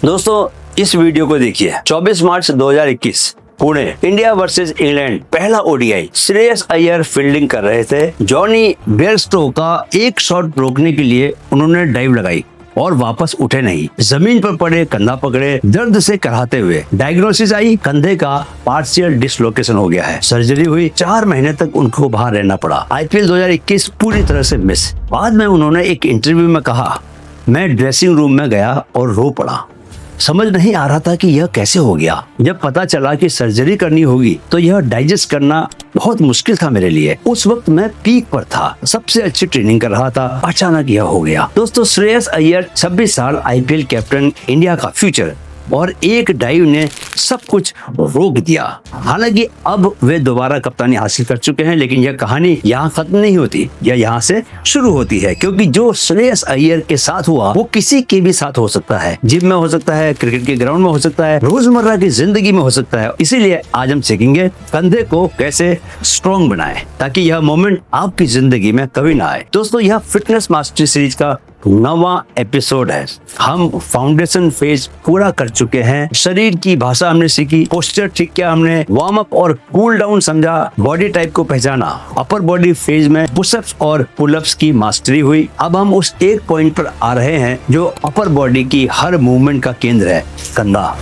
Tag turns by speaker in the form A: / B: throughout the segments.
A: दोस्तों इस वीडियो को देखिए। 24 मार्च 2021 पुणे, इंडिया वर्सेस इंग्लैंड, पहला ओडीआई। श्रेयस अय्यर फील्डिंग कर रहे थे। जॉनी बेयरस्टो का एक शॉट रोकने के लिए उन्होंने डाइव लगाई और वापस उठे नहीं, जमीन पर पड़े, कंधा पकड़े, दर्द से कराहते हुए। डायग्नोसिस आई, कंधे का पार्शियल डिसलोकेशन हो गया है। सर्जरी हुई, 4 महीने तक उनको बाहर रहना पड़ा। आईपीएल 2021 पूरी तरह से मिस। बाद में उन्होंने एक इंटरव्यू में कहा, मैं ड्रेसिंग रूम में गया और रो पड़ा। समझ नहीं आ रहा था कि यह कैसे हो गया। जब पता चला कि सर्जरी करनी होगी तो यह डाइजेस्ट करना बहुत मुश्किल था मेरे लिए। उस वक्त मैं पीक पर था, सबसे अच्छी ट्रेनिंग कर रहा था। अचानक यह हो गया। दोस्तों श्रेयस अय्यर 26 साल, आईपीएल कैप्टन, इंडिया का फ्यूचर, और एक डाइव ने सब कुछ रोक दिया। हालांकि अब वे दोबारा कप्तानी हासिल कर चुके हैं, लेकिन यह कहानी यहाँ खत्म नहीं होती, यह यहाँ से शुरू होती है। क्योंकि जो श्रेयस अय्यर के साथ हुआ वो किसी के भी साथ हो सकता है। जिम में हो सकता है, क्रिकेट के ग्राउंड में हो सकता है, रोजमर्रा की जिंदगी में हो सकता है। इसीलिए आज हम सीखेंगे कंधे को कैसे स्ट्रॉन्ग बनाएं ताकि यह मोमेंट आपकी जिंदगी में कभी ना आए। दोस्तों यह फिटनेस मास्टरी सीरीज का 9वां एपिसोड है। हम फाउंडेशन फेज पूरा कर चुके हैं। शरीर की भाषा हमने सीखी, पोस्चर ठीक किया हमने, वार्म अप और कूल डाउन समझा, बॉडी टाइप को पहचाना। अपर बॉडी फेज में पुशअप्स और पुलअप्स की मास्टरी हुई। अब हम उस एक पॉइंट पर आ रहे हैं जो अपर बॉडी की हर मूवमेंट का केंद्र है, कंधा।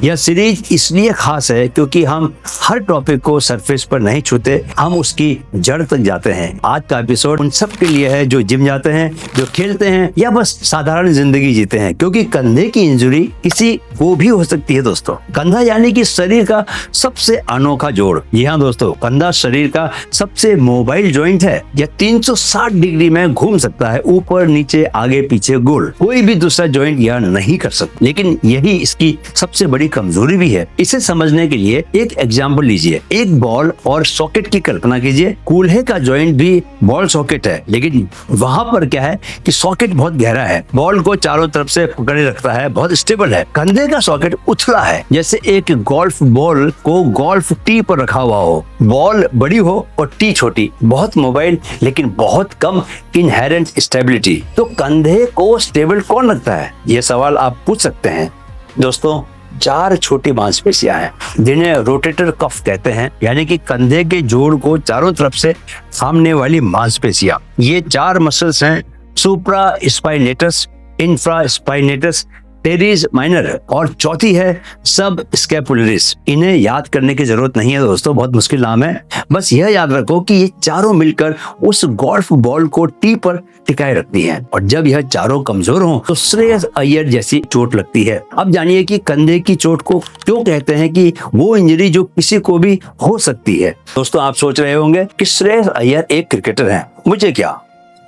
A: यह सीरीज इसलिए खास है क्योंकि हम हर टॉपिक को सरफेस पर नहीं छूते, हम उसकी जड़ तक जाते हैं। आज का एपिसोड उन सब के लिए है जो जिम जाते हैं, जो खेलते हैं या बस साधारण जिंदगी जीते हैं। क्योंकि कंधे की इंजरी किसी को भी हो सकती है। दोस्तों कंधा यानी कि शरीर का सबसे अनोखा जोड़। जी हाँ दोस्तों, कंधा शरीर का सबसे मोबाइल जॉइंट है। यह 360 डिग्री में घूम सकता है, ऊपर नीचे, आगे पीछे, गोल। कोई भी दूसरा जॉइंट यह नहीं कर सकता। लेकिन यही इसकी सबसे बड़ी कमजोरी भी है। इसे समझने के लिए एक एग्जांपल लीजिए। एक बॉल और सॉकेट की कल्पना कीजिए। कूल्हे का जॉइंट भी बॉल सॉकेट है, लेकिन वहां पर क्या है कि सॉकेट बहुत गहरा है, बॉल को चारों तरफ से पकड़े रखता है, बहुत स्टेबल है। कंधे का सॉकेट उथला है, जैसे एक गोल्फ बॉल को गोल्फ टी पर रखा हुआ हो। बॉल बड़ी हो और टी छोटी, बहुत मोबाइल लेकिन बहुत कम इनहेरेंट स्टेबिलिटी। तो कंधे को स्टेबल कौन रखता है, ये सवाल आप पूछ सकते हैं। दोस्तों 4 छोटी मांसपेशियां हैं जिन्हें रोटेटर कफ कहते हैं, यानी कि कंधे के जोड़ को चारों तरफ से थामने वाली मांसपेशियां। ये 4 मसल्स हैं, supraspinatus, infraspinatus, teres minor और चौथी है सब स्कैपुलरिस। इन्हें याद करने की जरूरत नहीं है दोस्तों, बहुत मुश्किल नाम है। बस यह याद रखो कि ये चारों मिलकर उस गोल्फ बॉल को टी पर टिकाए रखती हैं। और जब यह चारों कमजोर हों तो श्रेयस अय्यर जैसी चोट लगती है। अब जानिए कि कंधे की चोट को क्यों कहते हैं कि वो इंजरी जो किसी को भी हो सकती है। दोस्तों आप सोच रहे होंगे कि श्रेयस अय्यर एक क्रिकेटर है, मुझे क्या?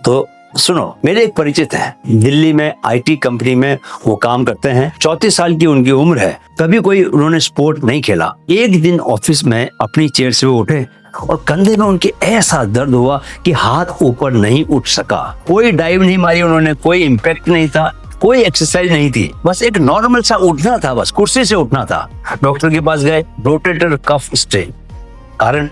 A: तो सुनो, मेरे एक परिचित हैं, दिल्ली में आईटी कंपनी में वो काम करते हैं। 34 साल की उनकी उम्र है। कभी कोई उन्होंने स्पोर्ट नहीं खेला। एक दिन ऑफिस में अपनी चेयर से वो उठे और कंधे में उनके ऐसा दर्द हुआ कि हाथ ऊपर नहीं उठ सका। कोई डाइव नहीं मारी उन्होंने, कोई इम्पैक्ट नहीं था, कोई एक्सरसाइज नहीं थी, बस एक नॉर्मल सा उठना था, बस कुर्सी से उठना था। डॉक्टर के पास गए, रोटेटर कफ स्ट्रेन, कारण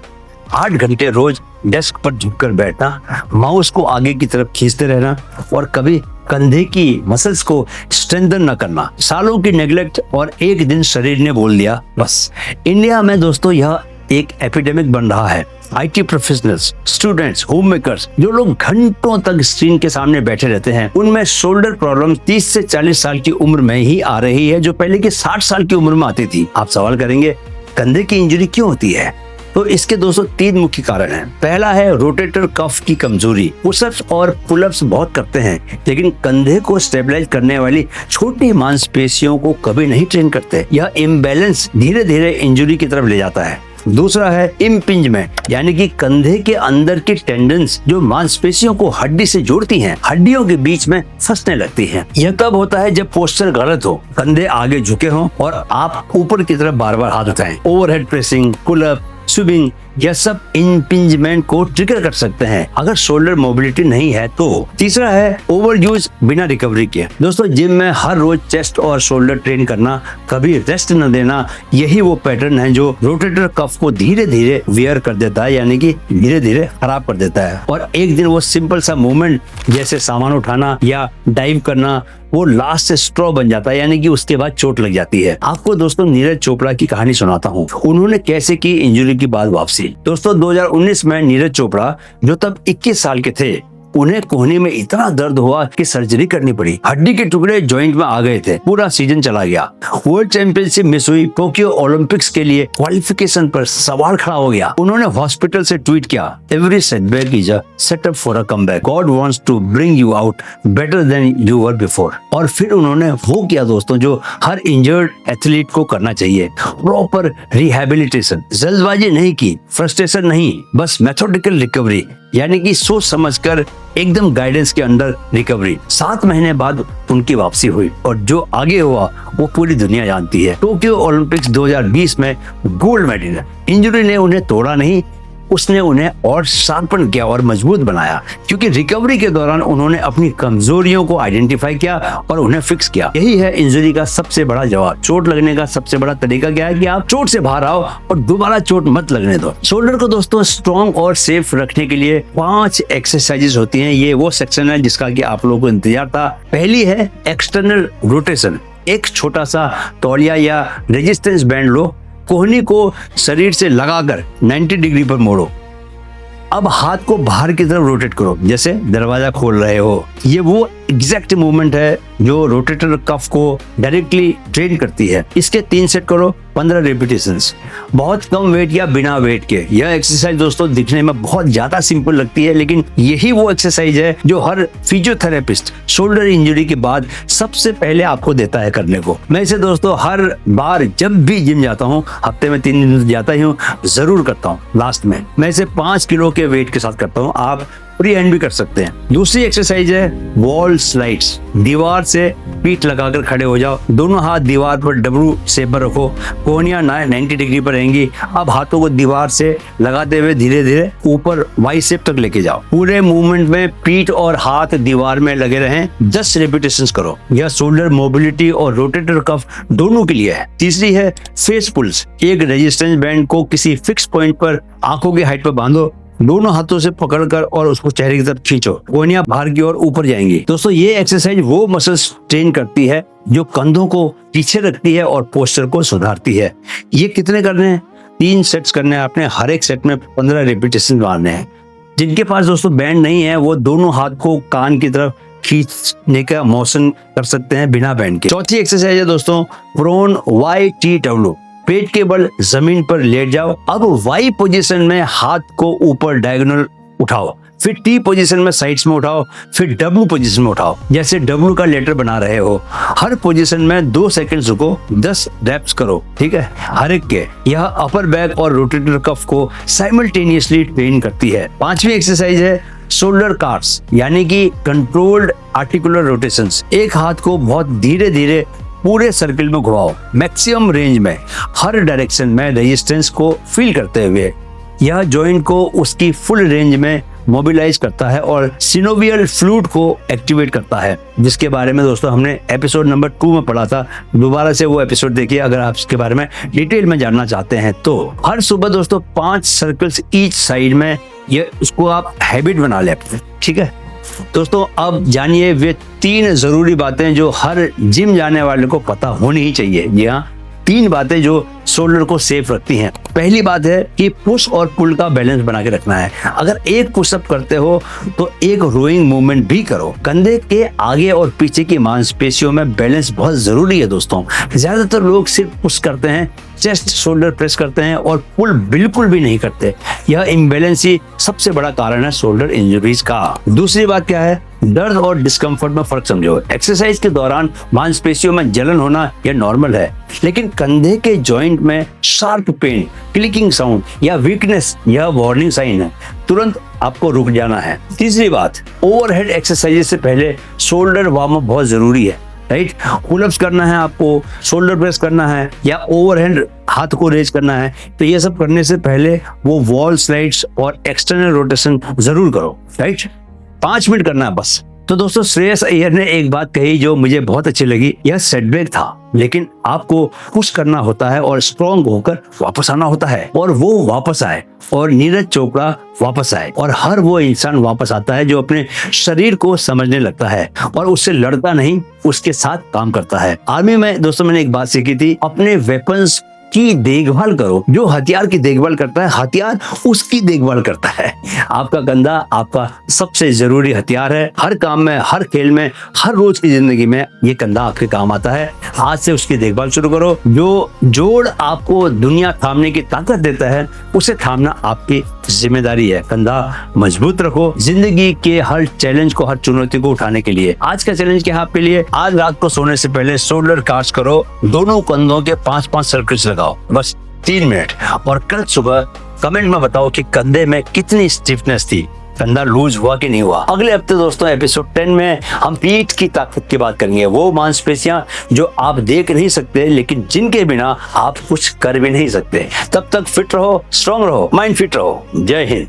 A: 8 घंटे रोज डेस्क पर झुककर बैठना, माउस को आगे की तरफ खींचते रहना और कभी कंधे की मसल्स को स्ट्रेंथन न करना। सालों की नेग्लेक्ट और एक दिन शरीर ने बोल दिया बस। इंडिया में दोस्तों यह एक एपिडेमिक बन रहा है। IT professionals, students, home makers, जो लोग घंटों तक स्क्रीन के सामने बैठे रहते हैं, उनमें शोल्डर प्रॉब्लम 30 से 40 साल की उम्र में ही आ रही है, जो पहले की 60 साल की उम्र में आती थी। आप सवाल करेंगे कंधे की इंजरी क्यों होती है? तो इसके दोस्तों 3 मुख्य कारण हैं। पहला है रोटेटर कफ की कमजोरी। पुशअप्स और पुलअप्स बहुत करते हैं, लेकिन कंधे को स्टेबलाइज करने वाली छोटी मांसपेशियों को कभी नहीं ट्रेन करते। यह इम्बैलेंस धीरे धीरे इंजरी की तरफ ले जाता है। दूसरा है इम्पिंजमेंट, यानी कि कंधे के अंदर की टेंडन्स जो मांसपेशियों को हड्डी से जोड़ती हैं, हड्डियों के बीच में फंसने लगती हैं। यह तब होता है जब पोस्चर गलत हो, कंधे आगे झुके हों और आप ऊपर की तरफ बार बार हाथ उठाएं। ओवरहेड प्रेसिंग, पुलअप, स्विमिंग, यह सब इम्पिंजमेंट को ट्रिगर कर सकते हैं अगर शोल्डर मोबिलिटी नहीं है तो। तीसरा है ओवर यूज बिना रिकवरी के। दोस्तों जिम में हर रोज चेस्ट और शोल्डर ट्रेन करना, कभी रेस्ट न देना, यही वो पैटर्न है जो रोटेटर कफ को धीरे धीरे वियर कर देता है, यानी कि धीरे धीरे खराब कर देता है। और एक दिन वो सिंपल सा मूवमेंट जैसे सामान उठाना या डाइव करना वो लास्ट से स्ट्रॉ बन जाता है, यानी कि उसके बाद चोट लग जाती है। आपको दोस्तों नीरज चोपड़ा की कहानी सुनाता हूँ, उन्होंने कैसे की इंजरी के बाद वापसी। दोस्तों 2019 में नीरज चोपड़ा जो तब 21 साल के थे, उन्हें कोहनी में इतना दर्द हुआ कि सर्जरी करनी पड़ी। हड्डी के टुकड़े जॉइंट में आ गए थे, पूरा सीजन चला गया। वर्ल्ड चैंपियनशिप मिस हुई, टोक्यो ओलंपिक्स के लिए क्वालिफिकेशन पर सवाल खड़ा हो गया। उन्होंने हॉस्पिटल से ट्वीट किया, every setback is a setup for a comeback, God wants to bring you out better than you were before. और फिर उन्होंने वो किया दोस्तों जो हर इंजर्ड एथलीट को करना चाहिए, प्रॉपर रिहैबिलिटेशन। जल्दबाजी नहीं की, फ्रस्ट्रेशन नहीं, बस मेथोडिकल रिकवरी, यानी कि सोच समझकर एकदम गाइडेंस के अंदर रिकवरी। 7 महीने बाद उनकी वापसी हुई और जो आगे हुआ वो पूरी दुनिया जानती है। टोक्यो ओलंपिक्स 2020 में गोल्ड मेडल। इंजरी ने उन्हें तोड़ा नहीं, उसने उन्हें और शार्पन किया और मजबूत बनाया, क्योंकि रिकवरी के दौरान उन्होंने अपनी कमजोरियों को आइडेंटिफाई किया और उन्हें फिक्स किया। यही है इंजरी का सबसे बड़ा जवाब। चोट लगने का सबसे बड़ा तरीका क्या है कि आप चोट से बाहर आओ और दोबारा चोट मत लगने दो। शोल्डर को दोस्तों स्ट्रॉन्ग और सेफ रखने के लिए 5 एक्सरसाइजेस होती हैं। ये वो सेक्शन है जिसका कि आप लोगों को इंतजार था। पहली है एक्सटर्नल रोटेशन। एक छोटा सा तौलिया या रेजिस्टेंस बैंड लो, कोहनी को शरीर से लगाकर 90 डिग्री पर मोड़ो। अब हाथ को बाहर की तरफ रोटेट करो, जैसे दरवाजा खोल रहे हो। ये वो एग्जैक्ट मूवमेंट है जो रोटेटर कफ को डायरेक्टली ट्रेन करती है। इसके 3 सेट करो, 15 रेपिटेशंस। बहुत कम वेट या बिना वेट के। यह एक्सरसाइज दोस्तों दिखने में बहुत ज्यादा सिंपल लगती है, लेकिन यही वो एक्सरसाइज है जो हर फिजियोथेरेपिस्ट शोल्डर इंजरी के बाद सबसे पहले आपको देता है करने को। मैं इसे दोस्तों हर बार जब भी जिम जाता हूँ, हफ्ते में 3 दिन जाता ही हूँ, जरूर करता हूँ। लास्ट में मैं इसे 5 किलो के वेट के साथ करता हूँ। आप फ्री हैंड भी कर सकते हैं। दूसरी एक्सरसाइज है वॉल स्लाइड्स। दीवार से पीठ लगाकर खड़े हो जाओ, दोनों हाथ दीवार पर डब्लू शेप पर रखो, कोहनियां 90 डिग्री पर रहेंगी। अब हाथों को दीवार से लगाते हुए धीरे धीरे ऊपर वाई शेप तक लेके जाओ। पूरे मूवमेंट में पीठ और हाथ दीवार में लगे रहें। 10 रेपिटेशंस करो। यह शोल्डर मोबिलिटी और रोटेटर कफ दोनों के लिए है। तीसरी है फेस पुल्स। एक रेजिस्टेंस बैंड को किसी फिक्स पॉइंट पर आंखों की हाइट पर बांधो, दोनों हाथों से पकड़कर और उसको चेहरे की तरफ खींचो। कोहनियां बाहर की ओर ऊपर जाएंगी। दोस्तों ये एक्सरसाइज वो मसल्स ट्रेन करती है जो कंधों को पीछे रखती है और पोस्चर को सुधारती है। ये कितने करने हैं? 3 सेट्स करने हैं आपने। हर एक सेट में 15 रेपिटेशन मारने हैं। जिनके पास दोस्तों बैंड नहीं है वो दोनों हाथ को कान की तरफ खींचने का मोशन कर सकते हैं बिना बैंड के। चौथी एक्सरसाइज है दोस्तों प्रोन YTW। पेट के बल जमीन पर लेट जाओ। अब वाई पोजीशन में हाथ को ऊपर डायगोनल उठाओ, फिर टी पोजीशन में साइड्स में उठाओ, फिर डब्ल्यू पोजीशन में उठाओ, जैसे डब्ल्यू का लेटर बना रहे हो। हर पोजीशन में 2 सेकंड रुको, 10 रेप्स करो, ठीक है, हर एक के। यह अपर बैक और रोटेटर कफ को साइमल्टेनियसली ट्रेन करती है। 5वीं एक्सरसाइज है शोल्डर कार्स, यानी कि कंट्रोल्ड आर्टिकुलर रोटेशंस। एक हाथ को बहुत धीरे धीरे पूरे सर्किल में घुमाओ, मैक्सिमम रेंज में, हर डायरेक्शन में रेजिस्टेंस को फील करते हुए। यह जॉइंट को उसकी फुल रेंज में मोबिलाइज करता है और सिनोवियल फ्लूइड को एक्टिवेट करता है, जिसके बारे में दोस्तों हमने एपिसोड नंबर 2 में पढ़ा था। दोबारा से वो एपिसोड देखिए अगर आप इसके बारे में डिटेल में जानना चाहते हैं तो। हर सुबह दोस्तों 5 सर्कल्स ईच साइड में, ये उसको आप हैबिट बना ले, ठीक है दोस्तों। अब जानिए वे 3 जरूरी बातें जो हर जिम जाने वाले को पता होनी ही चाहिए। जी हाँ, 3 बातें जो शोल्डर को सेफ रखती हैं। पहली बात है कि पुश और पुल का बैलेंस बना के रखना है। अगर एक पुशअप करते हो तो एक रोइंग मूवमेंट भी करो। कंधे के आगे और पीछे की मांसपेशियों में बैलेंस बहुत जरूरी है दोस्तों। ज्यादातर लोग सिर्फ पुश करते हैं, चेस्ट शोल्डर प्रेस करते हैं और पुल बिल्कुल भी नहीं करते। यह इम्बैलेंस ही सबसे बड़ा कारण है शोल्डर इंजरीज का। दूसरी बात क्या है? दर्द और डिस्कम्फर्ट में फर्क समझो। एक्सरसाइज के दौरान मांसपेशियों में जलन होना यह नॉर्मल है, लेकिन कंधे के जॉइंट में शार्प पेन, क्लिकिंग साउंड या वीकनेस यह वार्निंग साइन है। तुरंत आपको रुक जाना है। तीसरी बात, ओवरहेड एक्सरसाइज से पहले शोल्डर वार्म अप बहुत जरूरी है, राइट। पुलअप्स करना है आपको, शोल्डर प्रेस करना है या ओवरहेड हाथ को रेज करना है, तो ये सब करने से पहले वो वॉल स्लाइड्स और एक्सटर्नल रोटेशन जरूर करो, राइट। 5 मिनट करना है बस। तो दोस्तों, श्रेयस अय्यर ने एक बात कही जो मुझे बहुत अच्छी लगी। यह सेटबैक था, लेकिन आपको पुश करना होता है और स्ट्रॉन्ग होकर वापस आना होता है। और वो वापस आए, और नीरज चोपड़ा वापस आए, और हर वो इंसान वापस आता है जो अपने शरीर को समझने लगता है और उससे लड़ता नहीं, उसके साथ काम करता है। आर्मी में दोस्तों मैंने एक बात सीखी थी, अपने वेपन्स की देखभाल करो। जो हथियार की देखभाल करता है, हथियार उसकी देखभाल करता है। आपका कंधा आपका सबसे जरूरी हथियार है। हर काम में, हर खेल में, हर रोज की जिंदगी में ये कंधा आपके काम आता है। आज से उसकी देखभाल शुरू करो। जो जोड़ आपको दुनिया थामने की ताकत देता है, उसे थामना आपकी जिम्मेदारी है। कंधा मजबूत रखो जिंदगी के हर चैलेंज को, हर चुनौती को उठाने के लिए। आज का चैलेंज क्या है आपके लिए? आज रात को सोने से पहले शोल्डर कास्ट करो, दोनों कंधों के 5-5 सर्कल्स लगाओ, बस 3 मिनट। और कल सुबह कमेंट में बताओ कि कंधे में कितनी स्टिफनेस थी, कंधा लूज हुआ कि नहीं हुआ। अगले हफ्ते दोस्तों एपिसोड 10 में हम पीठ की ताकत की बात करेंगे। वो मांसपेशियां जो आप देख नहीं सकते, लेकिन जिनके बिना आप कुछ कर भी नहीं सकते। तब तक फिट रहो, स्ट्रांग रहो, माइंड फिट रहो। जय हिंद।